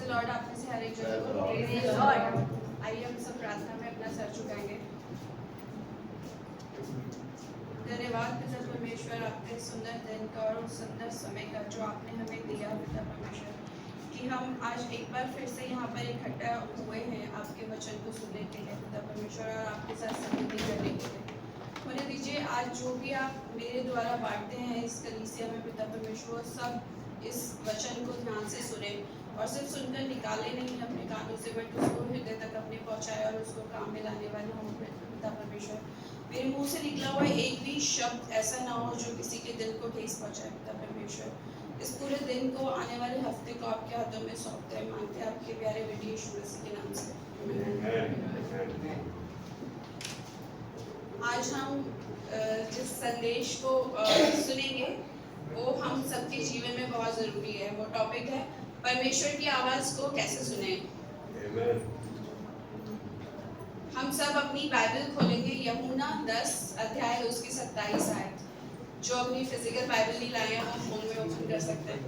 Lord. आप में से हर एक जन को प्रेज द लॉर्ड। आइए हम सब प्रार्थना में अपना सर झुकाएंगे। धन्यवाद पिता परमेश्वर, आपके सुंदर दिन का और सुंदर समय का जो आपने हमें दिया पिता परमेश्वर, कि हम आज एक बार फिर से यहाँ पर इकट्ठा हुए हैं आपके वचन को सुनने के लिए पिता परमेश्वर, और आपके साथ संगति करने के लिए। होने दीजिए आज जो भी आप मेरे द्वारा बांटते हैं इस कलीसिया में पिता परमेश्वर, सब इस वचन को ध्यान से सुने और सिर्फ सुनकर निकाले नहीं अपने कानों से, बट उसको हृदय तक अपने पहुँचाए और उसको काम में लाने वाले हों पिता परमेश्वर। मेरे मुंह से निकला हुआ एक भी शब्द ऐसा ना हो जो किसी के दिल को ठेस पहुँचाए पिता परमेश्वर। इस पूरे दिन को, आने वाले हफ्ते को आपके हाथों में सौंपते हैं, मांगते हैं आपके प्यारे बेटे यीशु मसीह के नाम से। आज हम जिस संदेश को सुनेंगे वो हम सबके जीवन में बहुत ज़रूरी है। वो टॉपिक है परमेश्वर की आवाज़ को कैसे सुने। हम सब अपनी बाइबल खोलेंगे यूहन्ना 10 अध्याय उसकी 27 आयत। जो अपनी फिजिकल बाइबल नहीं लाए हैं वो फोन में ओपन कर सकते हैं।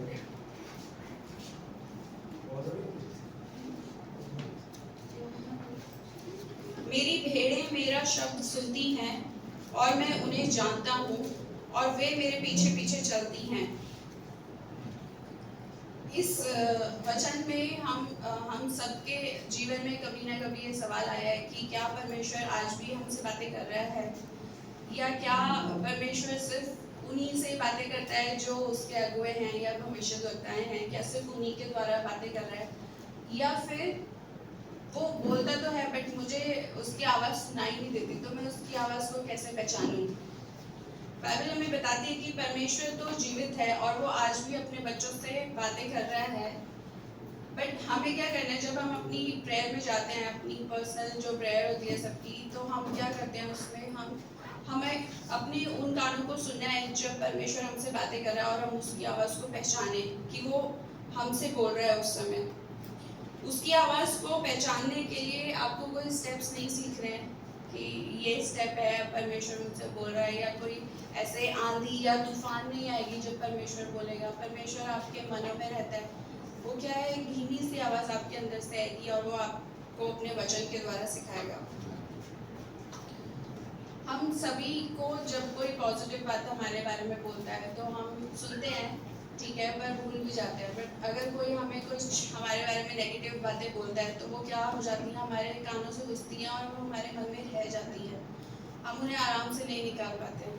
मेरी भेड़ें मेरा शब्द सुनती हैं और मैं उन्हें जानता हूँ और वे मेरे पीछे पीछे चलती हैं। इस वचन में हम सबके जीवन में कभी ना कभी ये सवाल आया है कि क्या परमेश्वर आज भी हमसे बातें कर रहा है, या क्या परमेश्वर सिर्फ उन्हीं से बातें करता है जो उसके अगुए हैं या भविष्यद्वक्ताएं हैं। क्या सिर्फ उन्हीं के द्वारा बातें कर रहा है, या फिर वो बोलता तो है बट मुझे उसकी आवाज़ सुनाई नहीं देती, तो मैं उसकी आवाज़ को कैसे पहचानूं। बाइबल हमें बताती है कि परमेश्वर तो जीवित है और वो आज भी अपने बच्चों से बातें कर रहा है। बट हमें क्या करना है, जब हम अपनी प्रेयर में जाते हैं, अपनी पर्सनल जो प्रेयर होती है सबकी, तो हम क्या करते हैं उसमें हमें अपने उन कानों को सुनना है जब परमेश्वर हमसे बातें कर रहा है और हम उसकी आवाज़ को पहचाने कि वो हमसे बोल रहा है। उस समय उसकी आवाज़ को पहचानने के लिए आपको कोई स्टेप्स नहीं सीख रहे हैं कि ये स्टेप है परमेश्वर मुझसे बोल रहा है, या कोई ऐसे आंधी या तूफान नहीं आएगी जब परमेश्वर बोलेगा। परमेश्वर आपके मनों में रहता है। वो क्या है, धीमी सी आवाज़ आपके अंदर से आएगी और वो आपको अपने वचन के द्वारा सिखाएगा। हम सभी को जब कोई पॉजिटिव बात हमारे बारे में बोलता है तो हम सुनते हैं, ठीक है, पर भूल भी जाते हैं। बट अगर कोई हमें कुछ हमारे बारे में नेगेटिव बातें बोलता है तो वो क्या हो जाती है, हमारे कानों से घुसती हैं और वो हमारे मन में रह जाती हैं। हम उन्हें आराम से नहीं निकाल पाते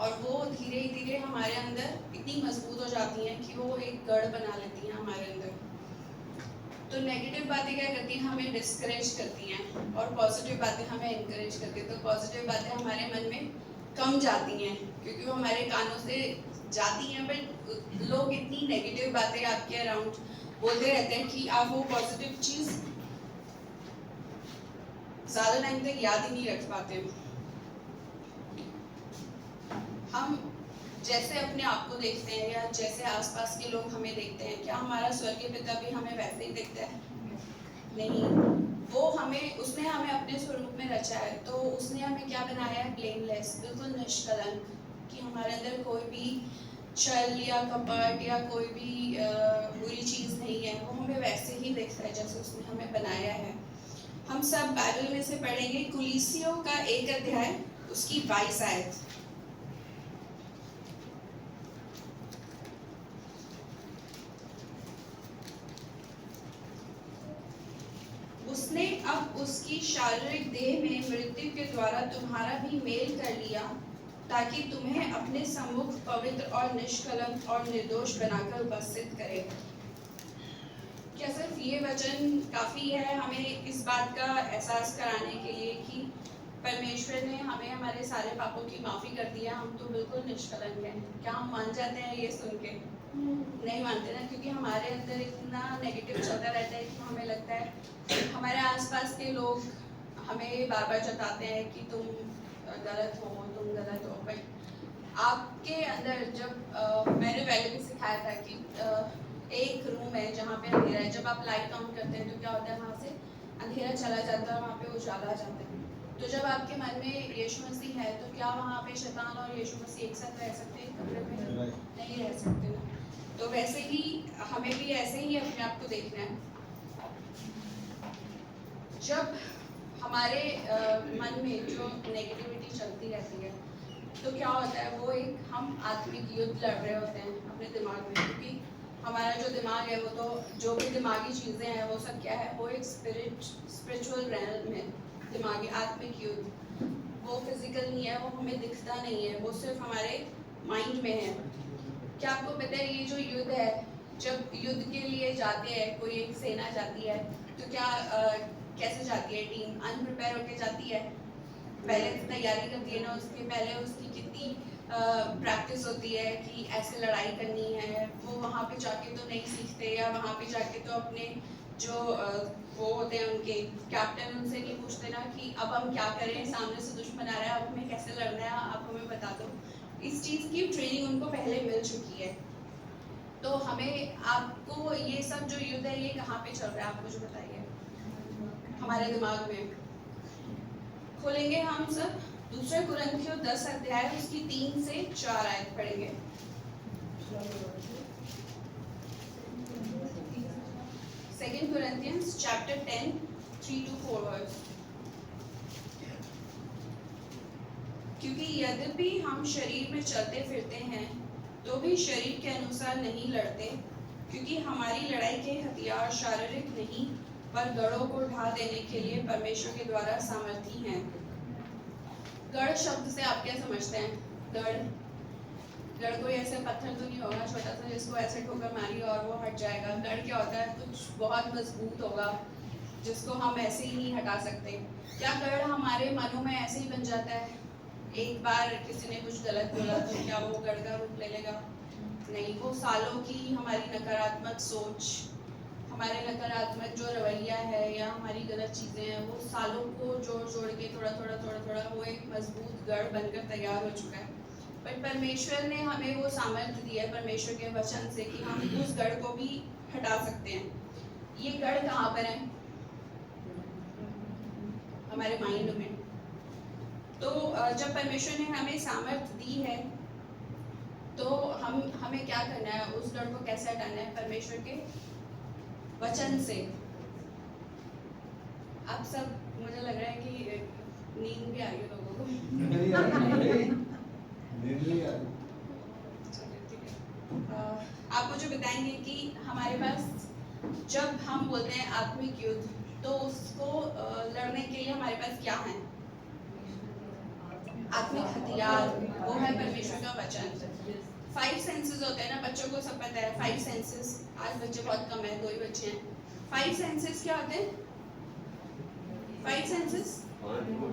और वो धीरे धीरे हमारे अंदर इतनी मजबूत हो जाती हैं कि वो एक गढ़ बना लेती हैं हमारे अंदर। तो नेगेटिव बातें क्या करती हैं, हमें डिस्करेज करती हैं, और पॉजिटिव बातें हमें इनकरेज करती हैं। तो पॉजिटिव बातें हमारे मन में कम जाती हैं क्योंकि वो हमारे कानों से जाती हैं। बट लोग इतनी नेगेटिव बातें आपके अराउंड बोलते रहते हैं कि आप वो पॉजिटिव चीज़ ज़्यादा टाइम तक याद ही नहीं रख पाते। हम जैसे अपने आप को देखते हैं या जैसे आसपास के लोग हमें देखते हैं, क्या हमारा स्वर्गीय पिता भी हमें वैसे ही देखता है? नहीं। वो उसने हमें अपने स्वरूप में रचा है, तो उसने हमें क्या बनाया है, ब्लेमलेस, बिल्कुल निष्कलंक, कि हमारे अंदर कोई भी छल या कपट या कोई भी बुरी चीज़ नहीं है। वो हमें वैसे ही देखता है जैसे उसने हमें बनाया है। हम सब बाइबल में से पढ़ेंगे कुलीसियों का 1 अध्याय उसकी 22 आयत। उसने अब उसकी शारीरिक देह में मृत्यु के द्वारा तुम्हारा भी मेल कर लिया, ताकि तुम्हें अपने सम्मुख पवित्र और निष्कलंक और निर्दोष बनाकर उपस्थित करे। क्या सिर्फ ये वचन काफ़ी है हमें इस बात का एहसास कराने के लिए कि परमेश्वर ने हमें हमारे सारे पापों की माफ़ी कर दी है, हम तो बिल्कुल निष्कलंक हैं? क्या हम मान जाते हैं ये सुन के? नहीं मानते ना, क्योंकि हमारे अंदर इतना नेगेटिव चलता रहता है कि हमें लगता है हमारे आसपास के लोग हमें बार बार जताते हैं कि तुम गलत हो, तुम गलत हो। बट आपके अंदर जब मैंने पहले भी सिखाया था कि एक रूम है जहाँ पे अंधेरा है, जब आप लाइट ऑन करते हैं तो क्या होता है, वहाँ से अंधेरा चला जाता है और वहाँ पे उजाला आ जाता है। तो जब आपके मन में यीशु मसीह है तो क्या वहाँ पे शैतान और यीशु मसीह एक साथ रह सकते हैं कमरे में? नहीं रह सकते ना। तो वैसे ही हमें भी ऐसे ही अपने आप को देखना है। जब हमारे मन में जो नेगेटिविटी चलती रहती है तो क्या होता है, वो एक हम आत्मिक युद्ध लड़ रहे होते हैं अपने दिमाग में, क्योंकि हमारा जो दिमाग है वो तो जो भी दिमागी चीज़ें हैं वो सब क्या है, वो एक स्पिरिचुअल रैल्म में दिमागी आत्मिक युद्ध, वो फिजिकल नहीं है, वो हमें दिखता नहीं है, वो सिर्फ हमारे माइंड में है। क्या आपको पता है ये जो युद्ध है, जब युद्ध के लिए जाते हैं, कोई एक सेना जाती है तो क्या कैसे जाती है टीम, अनप्रिपेयर होके जाती है, पहले तैयारी करती है ना, उसके पहले उसकी कितनी प्रैक्टिस होती है कि ऐसे लड़ाई करनी है, वो वहाँ पे जाके तो नहीं सीखते, या वहाँ पे जाके तो अपने जो वो होते हैं उनके कैप्टन, उनसे नहीं पूछते ना कि अब हम क्या करें, सामने से दुश्मन आ रहा है, अब हमें कैसे लड़ना है, आप हमें बता दो। इस चीज़ की ट्रेनिंग उनको पहले मिल चुकी है। तो हमें आपको ये सब जो युद्ध है ये कहाँ पे चल रहा है, आप मुझे बताइए। हमारे दिमाग में। खोलेंगे हम सब दूसरे कुरिन्थियों 10 अध्याय, उसकी 3 से 4 आयत पढ़ेंगे। Second Corinthians chapter 10 3 to 4 verse. क्योंकि यद्यपि हम शरीर में चलते फिरते हैं तो भी शरीर के अनुसार नहीं लड़ते, क्योंकि हमारी लड़ाई के हथियार शारीरिक नहीं पर गढ़ों को ढा देने के लिए परमेश्वर के द्वारा सामर्थी हैं। गढ़ शब्द से आप क्या समझते हैं? गढ़ कोई ऐसे पत्थर तो नहीं होगा छोटा सा जिसको ऐसे ठोकर मारी और वो हट जाएगा। गढ़ क्या होता है? कुछ बहुत मजबूत होगा जिसको हम ऐसे ही नहीं हटा सकते। क्या गढ़ हमारे मनों में ऐसे ही बन जाता है? एक बार किसी ने कुछ गलत बोला तो क्या वो गढ़ का रूप ले लेगा? नहीं, वो सालों की हमारी नकारात्मक सोच, हमारे नकारात्मक जो रवैया है या हमारी गलत चीज़ें हैं, वो सालों को जोड़ के थोड़ा वो एक मजबूत गढ़ बनकर तैयार हो चुका है। बट परमेश्वर ने हमें वो सामर्थ्य दिया है परमेश्वर के वचन से कि हम उस गढ़ को भी हटा सकते हैं। ये गढ़ कहाँ पर है? हमारे माइंड में। तो जब परमेश्वर ने हमें सामर्थ्य दी है तो हमें क्या करना है, उस गढ़ को कैसे हटाना है? परमेश्वर के वचन से। आप सब, मुझे लग रहा है कि नींद भी आ रही है लोगों को। आप मुझे बताएंगे कि हमारे पास जब हम बोलते हैं आत्मिक युद्ध, तो उसको लड़ने के लिए हमारे पास क्या है? आत्मिक हथियार, वो है परमेश्वर का वचन। 5 सेंसेस होते हैं ना, बच्चों को सब पता है 5 सेंसेस। आज बच्चे बहुत कम है, 2 ही बच्चे हैं। 5 सेंसेस क्या होते हैं? 5 सेंसेस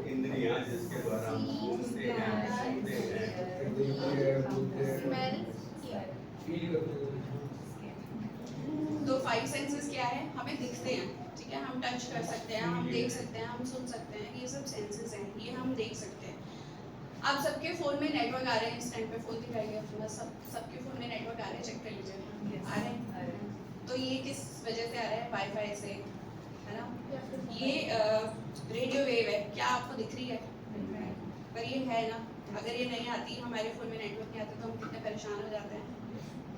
इंद्रियां जिसके द्वारा हम सुनते हैं। तो 5 सेंसेस क्या है? हमें दिखते हैं, ठीक है, हम टच कर सकते हैं, हम देख सकते हैं, हम सुन सकते हैं, ये सब सेंसेस हैं, ये हम देख सकते हैं। आप सबके फ़ोन में नेटवर्क आ रहे हैं, इस टाइम पे फ़ोन दिखाइए अपना, सबके फ़ोन में नेटवर्क आ रहे हैं, चेक कर लीजिए। आ रहे हैं? तो ये किस वजह से आ रहा है? वाईफाई से, है ना? ये रेडियो वेव है, क्या आपको दिख रही है? पर ये है ना, अगर ये नहीं आती, हमारे फ़ोन में नेटवर्क नहीं आता तो हम कितने परेशान हो जाते हैं,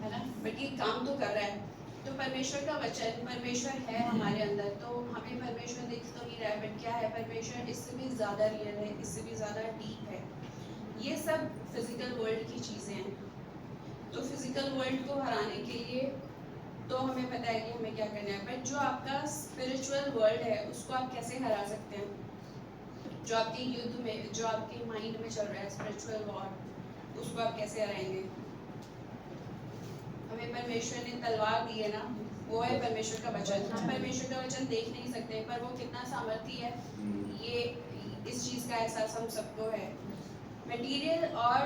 है ना? बट ये काम तो कर रहा है। तो परमेश्वर का वचन, परमेश्वर है हमारे अंदर, तो हमें परमेश्वर दिख तो नहीं रहा है, बट क्या है? परमेश्वर इससे भी ज़्यादा रियल है, इससे भी ज़्यादा डीप है। ये सब फिजिकल वर्ल्ड की चीज़ें हैं। तो फिजिकल वर्ल्ड को हराने के लिए तो हमें पता है कि हमें क्या करना है, बट जो आपका स्पिरिचुअल वर्ल्ड है उसको आप कैसे हरा सकते हैं? जो आपके युद्ध में, जो आपके माइंड में चल रहा है स्पिरिचुअल वॉर, उसको आप कैसे हराएंगे? हमें परमेश्वर ने तलवार दी है ना, वो है परमेश्वर का वचन। हम परमेश्वर का वचन देख नहीं सकते, पर वो कितना सामर्थी है, ये इस चीज़ का एहसास हम सबको है। मटेरियल और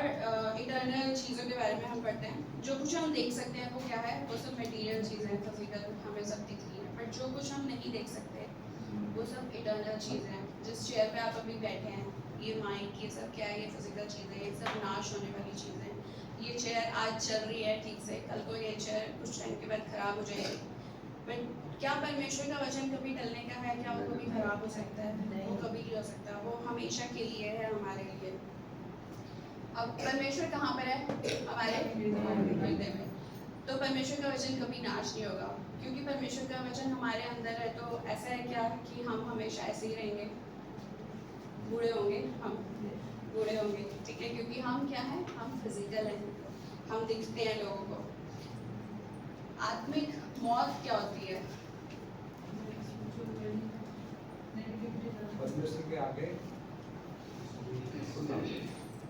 इटर्नल चीज़ों के बारे में हम पढ़ते हैं। जो कुछ हम देख सकते हैं वो क्या है? वो सब मटेरियल चीज़ें हैं, फिजिकल हमें सब दिख रही है, बट जो कुछ हम नहीं देख सकते वो सब इटर्नल चीज़ें हैं। जिस चेयर पे आप अभी बैठे हैं, ये माइक, ये सब क्या है? ये फिजिकल चीज़ें, ये सब नाश होने वाली चीज़ें। ये चेयर आज चल रही है ठीक से, कल को ये चेयर कुछ टाइम के बाद ख़राब हो जाएगी। बट क्या परमेश्वर का वचन कभी टलने का है? क्या वो कभी ख़राब हो सकता है? वो कभी नहीं हो सकता, वो हमेशा के लिए है हमारे लिए। अब परमेश्वर कहाँ पर है? हमारे हृदय में। तो परमेश्वर का वचन कभी नाश नहीं होगा। क्योंकि परमेश्वर का वचन हमारे अंदर है, तो ऐसा है क्या कि हम हमेशा ऐसे ही रहेंगे, बूढ़े होंगे, हम बूढ़े होंगे, ठीक है, क्योंकि हम क्या हैं, हम फिजिकल हैं, हम दिखते हैं लोगों को। आत्मिक मौत क्या होती है? परमेश्वर के आगे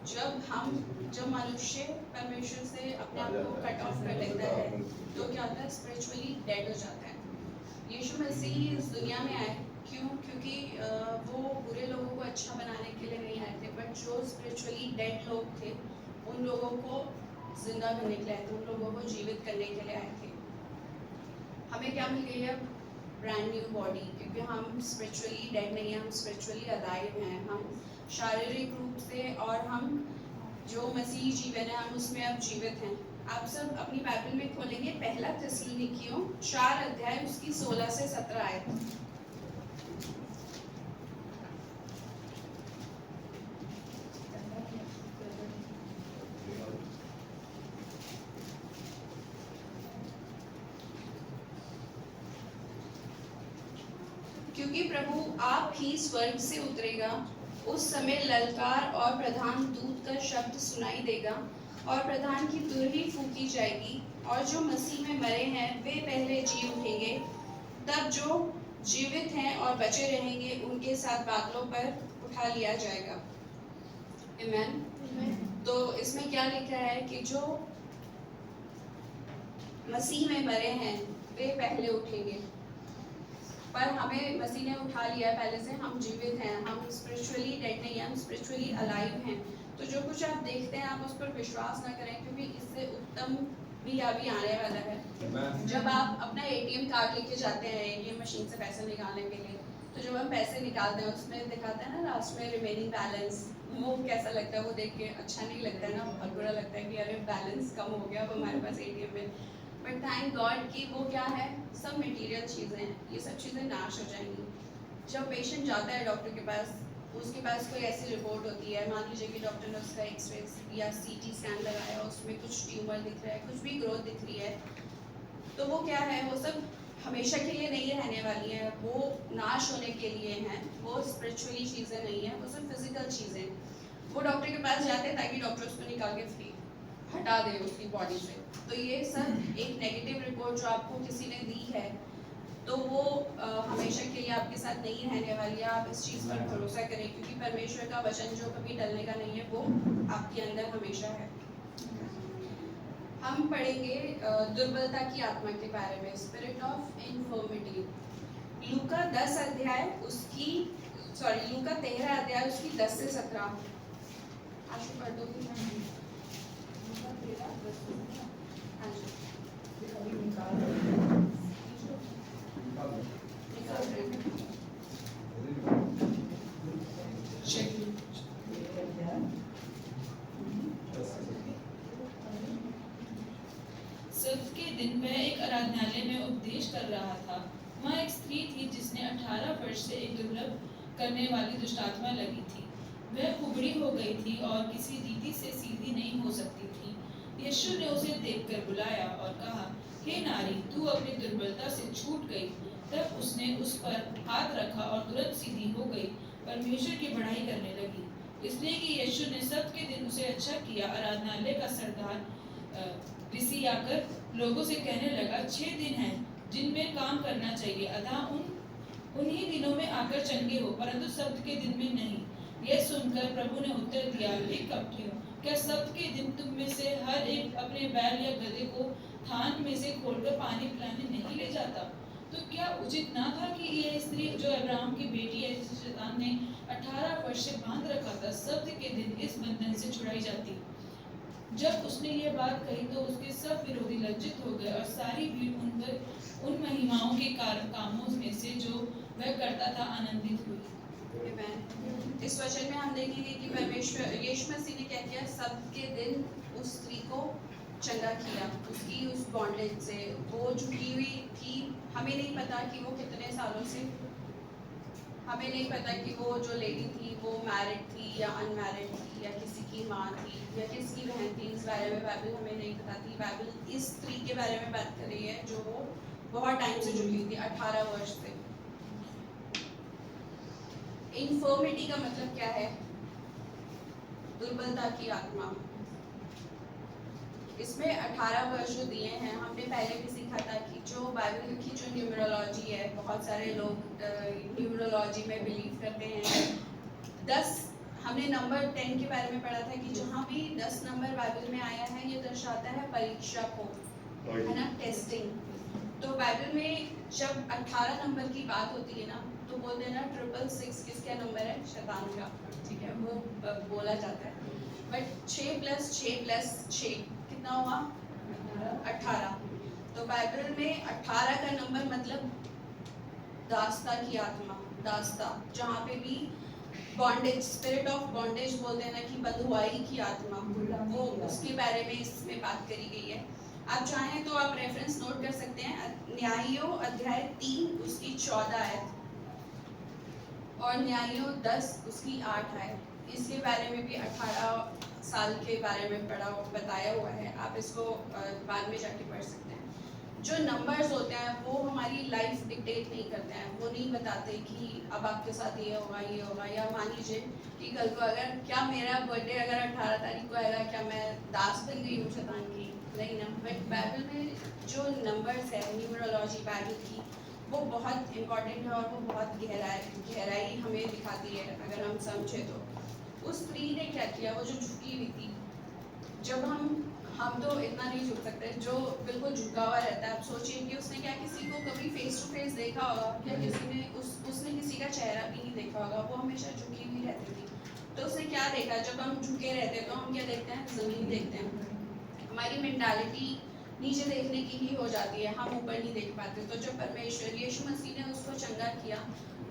जब मनुष्य परमेश्वर से अपने आप को कट ऑफ कर लेता है, तो क्या होता है, स्पिरिचुअली डेड हो जाता है। यीशु मसीह इस दुनिया में आए, क्यों? क्योंकि वो बुरे लोगों को अच्छा बनाने के लिए नहीं आए थे, बट जो स्पिरिचुअली डेड लोग थे उन लोगों को जिंदा करने के लिए आए थे, उन लोगों को जीवित करने के लिए आए थे। हमें क्या मिल गई है? ब्रांड न्यू बॉडी, क्योंकि हम स्पिरिचुअली डेड नहीं है, हम स्पिरिचुअली अलाइव हैं, हम शारीरिक रूप से, और हम जो मसीही जीवन है हम उसमें अब जीवित हैं। आप सब अपनी बाइबल में खोलेंगे पहला थिस्सलुनीकियों 4 अध्याय उसकी 16 से 17 आयत। क्योंकि प्रभु आप ही स्वर्ग से उतरेगा, उस समय ललकार और प्रधान दूत का शब्द सुनाई देगा, और प्रधान की तुरही फूंकी जाएगी, और जो मसीह में मरे हैं वे पहले जी उठेंगे। तब जो जीवित हैं और बचे रहेंगे उनके साथ बादलों पर उठा लिया जाएगा। आमीन। तो इसमें क्या लिखा है कि जो मसीह में मरे हैं वे पहले उठेंगे, पर हमें मसीह ने उठा लिया है पहले से, हम जीवित हैं, हम स्पिरिचुअली डेड नहीं हैं, हम स्पिरिचुअली अलाइव हैं। तो जो कुछ आप देखते हैं आप उस पर विश्वास ना करें, क्योंकि इससे उत्तम भी अभी आने वाला है। जब आप अपना एटीएम कार्ड लेके जाते हैं एटीएम मशीन से पैसे निकालने के लिए, तो जब हम पैसे निकालते हैं उसमें दिखाता है ना लास्ट में रिमेनिंग बैलेंस, वो कैसा लगता है? वो देख के अच्छा नहीं लगता है ना, बहुत बुरा लगता है कि अरे बैलेंस कम हो गया अब हमारे पास एटीएम में। बट थैंक गॉड कि वो क्या है, सब मटेरियल चीज़ें हैं, ये सब चीज़ें नाश हो जाएंगी। जब पेशेंट जाता है डॉक्टर के पास, उसके पास कोई ऐसी रिपोर्ट होती है, मान लीजिए कि डॉक्टर ने उसका एक्सरे या सीटी स्कैन लगाया, उसमें कुछ ट्यूमर दिख रहा है, कुछ भी ग्रोथ दिख रही है, तो वो क्या है, वो सब हमेशा के लिए नहीं रहने वाली है, वो नाश होने के लिए हैं, वो स्पिरिचुअली चीज़ें नहीं है, वो सब फिजिकल चीज़ें। वो डॉक्टर के पास जाते हैं ताकि डॉक्टर उसको निकाल के फ्री हटा दे उसकी बॉडी से। तो ये सब एक नेगेटिव रिपोर्ट जो आपको किसी ने दी है, तो वो हमेशा के लिए आपके साथ नहीं रहने वाली है। आप इस चीज़ पर भरोसा करें, क्योंकि परमेश्वर का वचन जो कभी टलने का नहीं है, वो आपके अंदर हमेशा है। हम पढ़ेंगे दुर्बलता की आत्मा के बारे में, स्पिरिट ऑफ इन्फर्मिटी। लूका 10 अध्याय उसकी लूका 13 अध्याय उसकी 10 से 17। आशु पढ़ दोगी? हाँ जी। सब्त के दिन वह एक आराधनालय में उपदेश कर रहा था। वहाँ एक स्त्री थी जिसने 18 वर्ष से एक दुर्लभ करने वाली दुष्टात्मा लगी थी। वह कुबड़ी हो गई थी और किसी रीति से सीधी नहीं हो सकती थी। यीशु ने उसे देखकर बुलाया और कहा, हे नारी, तू अपनी दुर्बलता से छूट गई। तब उसने उस पर हाथ रखा और तुरंत सीधी हो गई, परमेश्वर की बड़ाई करने लगी। इसलिए कि यीशु ने सब्त के दिन उसे अच्छा किया। आराधनालय का सरदार ऋषि आकर लोगों से कहने लगा, 6 दिन हैं जिनमें काम करना चाहिए, अतः उन्हीं दिनों में आकर चंगे हो, परंतु सब्त के दिन में नहीं। यह सुनकर प्रभु ने उत्तर दिया, हे कपटियों, क्या सब्त के दिन तुम में से हर एक अपने बैल या गधे को थान में से खोलकर पानी पिलाने नहीं ले जाता? तो क्या उचित ना था कि यह स्त्री जो अब्राहम की बेटी है, जिसे शैतान ने 18 वर्ष से बांध रखा था, सब्त के दिन इस बंधन से छुड़ाई जाती? जब उसने ये बात कही तो उसके सब विरोधी लज्जित हो गए, और सारी भीड़ उन महिमाओं के कामों में से जो वह करता था आनंदित हुई। इस वचन में हम देखेंगे कि परमेश्वर यीशु मसीह ने क्या किया, सब्त के दिन उस स्त्री को चंगा किया, उसकी उस बॉन्डेज से। वो झुकी हुई थी, हमें नहीं पता कि वो कितने सालों से, हमें नहीं पता कि वो जो लेडी थी वो मैरिड थी या अनमैरिड थी, या किसी की माँ थी या किसकी बहन थी। इस बारे में बाइबल हमें नहीं बताती। बाइबल इस स्त्री के बारे में बात कर रही है जो वो बहुत टाइम से झुकी हुई थी, 18 वर्ष से। इन्फर्मिटी का मतलब क्या है? दुर्बलता की आत्मा। इसमें 18 वर्ष जो दिए हैं, हमने पहले भी सीखा था कि जो बाइबल की जो न्यूमरोलॉजी है, बहुत सारे लोग न्यूमरोलॉजी में बिलीव करते हैं। 10 हमने नंबर 10 के बारे में पढ़ा था कि जहाँ भी 10 नंबर बाइबल में आया है, ये दर्शाता है परीक्षा को, है ना, टेस्टिंग। तो बाइबल में जब 18 नंबर की बात होती है ना, तो बोलते हैं ना 666 किसका नंबर है? शैतान का, ठीक है, वो बोला जाता है। बट 6 + 6 + 6 कितना हुआ? 18। तो बाइबल में 18 का नंबर मतलब दास्ता की आत्मा, दास्ता, जहाँ पे भी बॉन्डेज, स्पिरिट ऑफ बॉन्डेज बोलते हैं ना, कि बंधुआई की आत्मा, वो उसके बारे में इसमें बात करी गई है। आप चाहें तो आप रेफरेंस नोट कर सकते हैं, न्यायियों अध्याय 3 उसकी 14 आयत और न्यायियों 10 उसकी 8 आयत। इसके बारे में भी 18 साल के बारे में बताया हुआ है। आप इसको बाद में जाके पढ़ सकते हैं। जो नंबर्स होते हैं वो हमारी लाइफ डिक्टेट नहीं करते हैं, वो नहीं बताते कि अब आपके साथ ये होगा, या मान लीजिए कि कल को अगर, क्या मेरा बर्थडे अगर 18 तारीख को आएगा, क्या मैं दास बन गई हूँ शैतान की? नहीं ना। बट बाइबल में जो नंबर्स है, न्यूमरोलॉजी बाइबल की, वो बहुत इम्पॉर्टेंट है और वो बहुत गहराई हमें दिखाती है अगर हम समझे तो। उस स्त्री ने क्या किया? वो जो झुकी हुई थी, जब हम तो इतना नहीं झुक सकते, जो बिल्कुल झुका हुआ रहता है। आप सोचिए कि उसने क्या किसी को कभी फेस टू फेस देखा होगा? क्या किसी ने उसने किसी का चेहरा भी नहीं देखा होगा? वो हमेशा झुकी हुई रहती थी। तो उसने क्या देखा? जब हम झुके रहते हैं तो हम क्या देखते हैं? ज़मीन देखते हैं। हमारी मेंटालिटी नीचे देखने की ही हो जाती है, हम ऊपर नहीं देख पाते। तो जब परमेश्वर यीशु मसीह ने उसको चंगा किया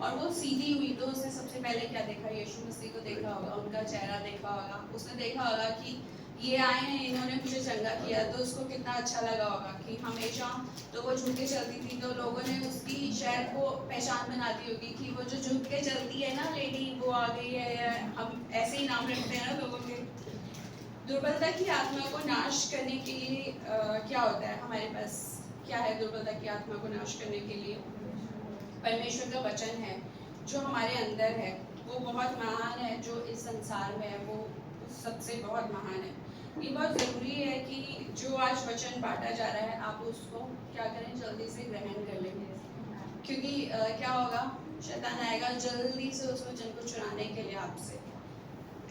और वो सीधी हुई, तो उसने सबसे पहले क्या देखा? यीशु मसीह को देखा होगा, उनका चेहरा देखा होगा। उसने देखा होगा कि ये आए हैं, इन्होंने मुझे चंगा किया, तो उसको कितना अच्छा लगा होगा कि हमेशा तो वो झुक के चलती थी, तो लोगों ने उसकी शायद वो पहचान बनाती होगी कि वो जो झुक के चलती है ना लेडी, वो आ गई है। या हम ऐसे ही नाम रखते हैं ना लोगों के। दुर्बलता की आत्मा को नाश करने के लिए क्या होता है हमारे पास? क्या है दुर्बलता की आत्मा को नाश करने के लिए? परमेश्वर का वचन है जो हमारे अंदर है, वो बहुत महान है। जो इस संसार में है वो सबसे बहुत महान है। ये बहुत ज़रूरी है कि जो आज वचन बांटा जा रहा है, आप उसको क्या करें? जल्दी से ग्रहण कर लें, क्योंकि क्या होगा? शैतान आएगा जल्दी से उस वचन को चुराने के लिए आपसे।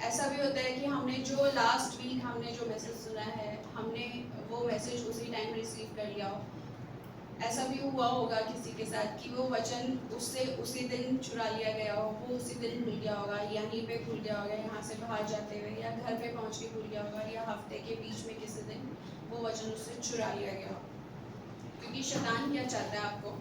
ऐसा भी होता है कि हमने जो लास्ट वीक हमने जो मैसेज सुना है, हमने वो मैसेज उसी टाइम रिसीव कर लिया हो। ऐसा भी हुआ होगा किसी के साथ कि वो वचन उससे उसी दिन चुरा लिया गया हो, वो उसी दिन भूल गया होगा, यहीं पे भूल गया होगा, यहाँ से बाहर जाते हुए, या घर पे पहुँच के भूल गया होगा, या हफ्ते के बीच में किसी दिन वो वचन उससे चुरा लिया गया हो। क्योंकि शैतान क्या चाहता है? आपको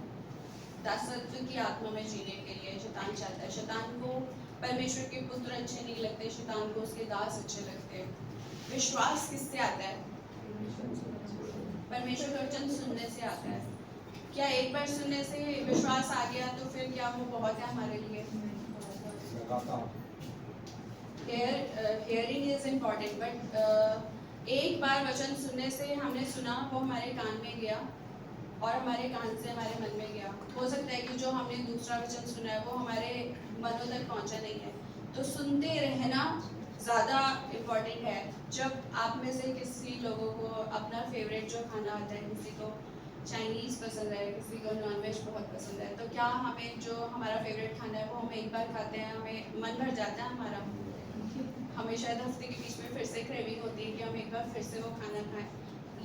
दासत्व की आत्मा में जीने के लिए शैतान चाहता है। शैतान को परमेश्वर के पुत्र अच्छे नहीं लगते, शैतान को उसके दास अच्छे लगते हैं। विश्वास किससे आता है? परमेश्वर का वचन सुनने से आता है। क्या एक बार सुनने से विश्वास आ गया तो फिर क्या वो बहुत है हमारे लिए? हियरिंग इज इम्पॉर्टेंट, बट एक बार वचन सुनने से हमने सुना, वो हमारे कान में गया और हमारे कान से हमारे मन में गया। हो सकता है कि जो हमने दूसरा वचन सुना है वो हमारे मनों तक पहुंचा नहीं है। तो सुनते रहना ज़्यादा इम्पॉर्टेंट है। जब आप में से किसी लोगों को अपना फेवरेट जो खाना आता है, किसी को चाइनीज़ पसंद है, किसी को नॉनवेज बहुत पसंद है, तो क्या हमें जो हमारा फेवरेट खाना है वो हम एक बार खाते हैं, हमें मन भर जाता है हमारा? हमें शायद हफ्ते के बीच में फिर से क्रेविंग होती है कि हम एक बार फिर से वो खाना खाएं,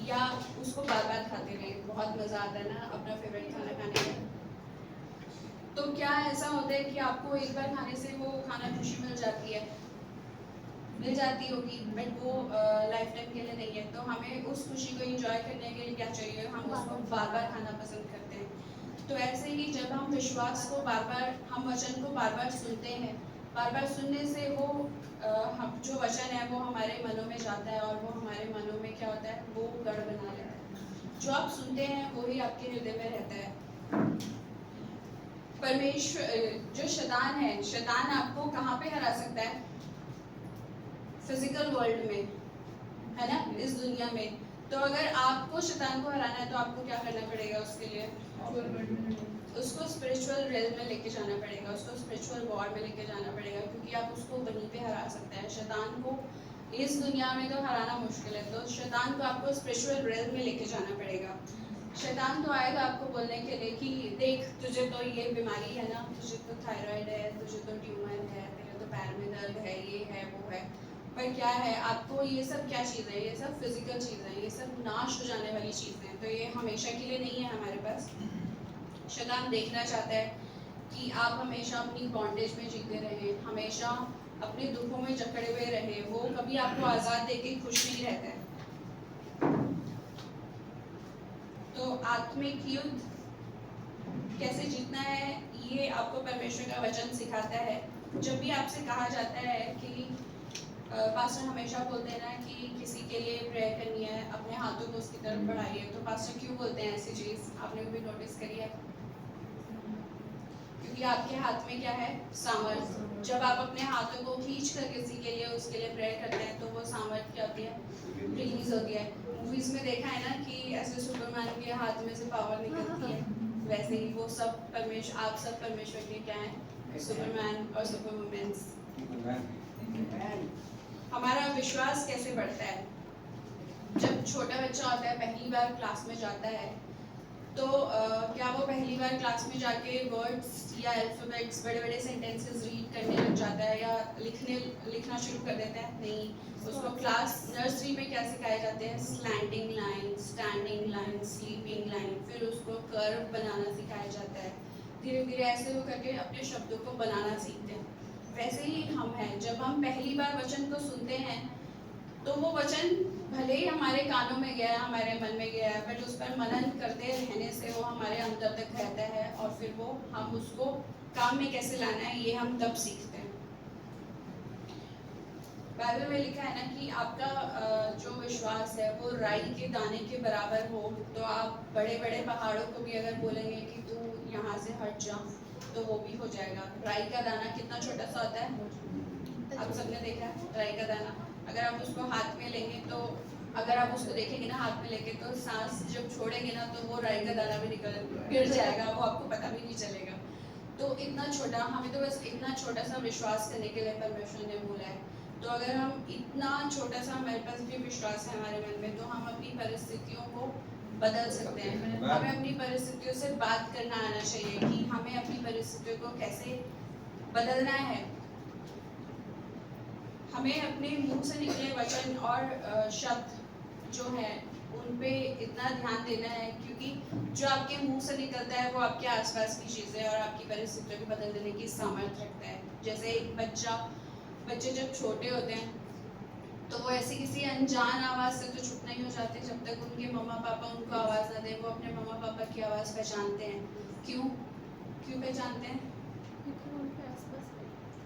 या उसको बार बार खाते रहें। बहुत मज़ा आता है ना अपना फेवरेट खाना खाने में। तो क्या ऐसा होता है कि आपको एक बार खाने से वो खाना खुशी मिल जाती होगी, बट वो लाइफ टाइम के लिए नहीं है। तो हमें उस खुशी को एंजॉय करने के लिए क्या चाहिए? हम उसको बार बार खाना पसंद करते हैं। तो ऐसे ही जब हम विश्वास को बार बार, हम वचन को बार बार सुनते हैं, बार बार सुनने से वो हम जो वचन है वो हमारे मनों में जाता है, और वो हमारे मनों में क्या होता है? वो गढ़ बना लेता है। जो आप सुनते हैं वही आपके हृदय में रहता है। परमेश्वर जो शैतान है, शैतान आपको कहाँ पे हरा सकता है? फिजिकल वर्ल्ड में, है ना, इस दुनिया में। तो अगर आपको शैतान को हराना है तो आपको क्या करना पड़ेगा उसके लिए? उसको स्पिरिचुअल रेल में लेके जाना पड़ेगा, उसको स्पिरिचुअल वॉर में लेके जाना पड़ेगा, क्योंकि आप उसको वहीं पे हरा सकते हैं। शैतान को इस दुनिया में तो हराना मुश्किल है, तो शैतान को आपको स्पिरिचुअल रेल में लेके जाना पड़ेगा। शैतान तो आएगा आपको बोलने के लिए कि देख तुझे तो ये बीमारी है ना, तुझे तो थायराइड है, तुझे तो ट्यूमर है, तेरे तो पैर में दर्द है, ये है वो है। पर क्या है, आपको ये सब क्या चीज़ें हैं, ये सब फिजिकल चीज़ें हैं, ये सब नाश हो जाने वाली चीज़ें हैं, तो ये हमेशा के लिए नहीं है हमारे पास। शैतान देखना चाहता है कि आप हमेशा अपनी बॉन्डेज में जीते रहें, हमेशा अपने दुखों में जकड़े हुए रहें, वो कभी आपको आज़ाद देके खुश नहीं रहता है। तो आत्मिक युद्ध कैसे जीतना है, ये आपको परमेश्वर का वचन सिखाता है। जब भी आपसे कहा जाता है कि पास्टर हमेशा बोलते हैं ना कि किसी के लिए प्रेयर करनी है, अपने हाथों को उसकी तरफ बढ़ाइए, तो पास्टर क्यों बोलते हैं ऐसी चीज़, आपने कभी नोटिस करी है? क्योंकि आपके हाथ में क्या है, सामर्थ। जब आप अपने हाथों को खींच कर किसी के लिए उसके लिए प्रेयर करते हैं तो वो सामर्थ क्या होती है, रिलीज होती है। मूवीज में देखा है ना कि ऐसे सुपरमैन के हाथ में से पावर निकलती है, वैसे ही वो सब परमेश्वर, आप सब परमेश्वर के क्या है, सुपरमैन और सुपरवुमेन्स। हमारा विश्वास कैसे बढ़ता है? जब छोटा बच्चा होता है, पहली बार क्लास में जाता है, तो क्या वो पहली बार क्लास में जाके वर्ड्स या अल्फ़ाबेट्स, बड़े बड़े सेंटेंसेस रीड करने लग जाता है या लिखना शुरू कर देता है? नहीं। उसको क्लास नर्सरी में क्या सिखाए जाते हैं, slanting line, standing line, sleeping line, फिर उसको कर्व बनाना सिखाया जाता है। धीरे धीरे ऐसे हो करके अपने शब्दों को बनाना सीखते हैं। वैसे ही हम हैं, जब हम पहली बार वचन को सुनते हैं तो वो वचन भले ही हमारे कानों में गया है, हमारे मन में गया है, बट उस पर मनन करते रहने से वो हमारे अंदर तक रहता है, और फिर वो हम उसको काम में कैसे लाना है ये हम तब सीखते हैं। बाइबल में लिखा है ना कि आपका जो विश्वास है वो राई के दाने के बराबर हो, तो आप बड़े बड़े पहाड़ों को भी अगर बोलेंगे कि तू यहाँ से हट जा तो वो भी हो जाएगा। राई का दाना कितना छोटा सा होता है, आप सबने देखा राई का दाना। अगर आप उसको हाथ में लेंगे तो अगर आप उसको देखेंगे ना हाथ में लेके, तो सांस जब छोड़ेंगे ना तो वो राई का दाना भी गिर जाएगा, वो आपको पता भी नहीं चलेगा। तो इतना छोटा, हमें तो बस इतना छोटा सा विश्वास करने के लिए परमेश्वर ने बोला है। तो अगर हम इतना छोटा सा, हमारे पास भी विश्वास है हमारे मन में, तो हम अपनी परिस्थितियों को बदल सकते हैं। हमें अपनी परिस्थितियों से बात करना आना चाहिए कि हमें अपनी परिस्थितियों को कैसे बदलना है। हमें अपने मुंह से निकले वचन और शब्द जो है उन पे इतना ध्यान देना है, क्योंकि जो आपके मुंह से निकलता है वो आपके आसपास की चीज़ें और आपकी परिस्थितियों को बदल देने की सामर्थ्य रखता है। जैसे एक बच्चे जब छोटे होते हैं तो वो ऐसी किसी अनजान आवाज़ से तो चुप नहीं हो जाते जब तक उनके मम्मा पापा उनको आवाज़ ना दें। वो अपने मम्मा पापा की आवाज़ पहचानते हैं। क्यों पहचानते हैं?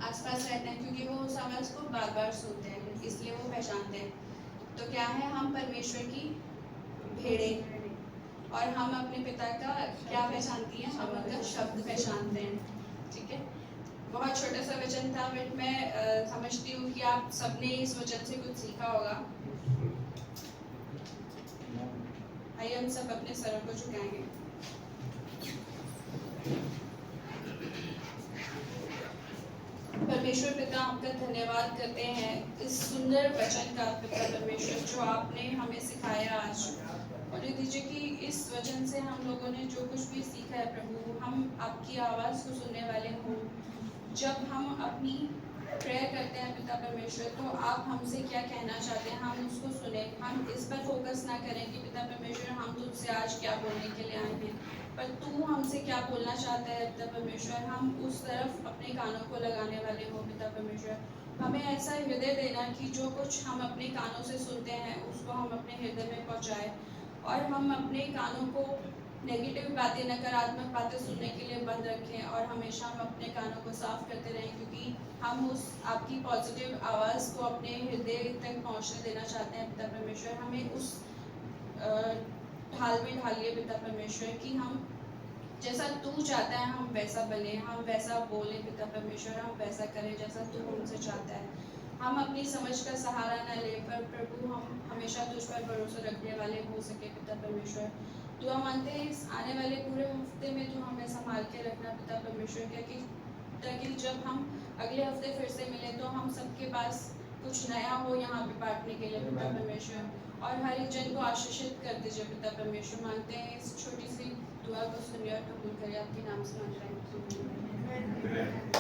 आसपास रहते हैं, क्योंकि वो उस आवाज़ को बार बार सुनते हैं, इसलिए वो पहचानते हैं। तो क्या है, हम परमेश्वर की भेड़ें, और हम अपने पिता का क्या पहचानती हैं, हम उनका शब्द पहचानते हैं। ठीक है, बहुत छोटा सा वचन था, बट मैं समझती हूँ कि आप सबने इस वचन से कुछ सीखा होगा। आइए हम सब अपने सरों को झुकाएंगे। परमेश्वर पिता, आपका धन्यवाद करते हैं इस सुंदर वचन का पिता परमेश्वर, जो आपने हमें सिखाया आज। और ये दीजिए कि इस वचन से हम लोगों ने जो कुछ भी सीखा है प्रभु, हम आपकी आवाज़ को सुनने वाले हों। जब हम अपनी प्रेयर करते हैं पिता परमेश्वर, तो आप हमसे क्या कहना चाहते हैं हम उसको सुने। हम इस पर फोकस ना करें कि पिता परमेश्वर हम तुझसे आज क्या बोलने के लिए आए हैं, पर तू हमसे क्या बोलना चाहता है पिता परमेश्वर, हम उस तरफ अपने कानों को लगाने वाले हो पिता परमेश्वर। हमें ऐसा हृदय देना कि जो कुछ हम अपने कानों से सुनते हैं उसको हम अपने हृदय में पहुँचाएँ, और हम अपने कानों को नेगेटिव बातें, नकारात्मक बातें सुनने के लिए बंद रखें, और हमेशा हम अपने कानों को साफ करते रहें, क्योंकि हम उस आपकी पॉजिटिव आवाज़ को अपने हृदय तक पहुँचने देना चाहते हैं पिता परमेश्वर। हमें उस ढाल में ढालिए पिता परमेश्वर कि हम जैसा तू चाहता है हम वैसा बने, हम वैसा बोले पिता परमेश्वर, हम वैसा करें जैसा तू हमसे चाहता है। हम अपनी समझ का सहारा न ले, पर प्रभु हम हमेशा तुझ पर भरोसा रखने वाले हो सके पिता परमेश्वर। दुआ मांगते हैं इस आने वाले पूरे हफ्ते में जो हमें संभाल के रखना पिता परमेश्वर का, कि ताकि जब हम अगले हफ्ते फिर से मिले तो हम सबके पास कुछ नया हो यहाँ पे बांटने के लिए पिता परमेश्वर, और हर एक जन को आशीषित कर दीजिए पिता परमेश्वर। मांगते हैं इस छोटी सी दुआ को सुनिए और कबूल करिए, आपके नाम से मांग रहे हैं।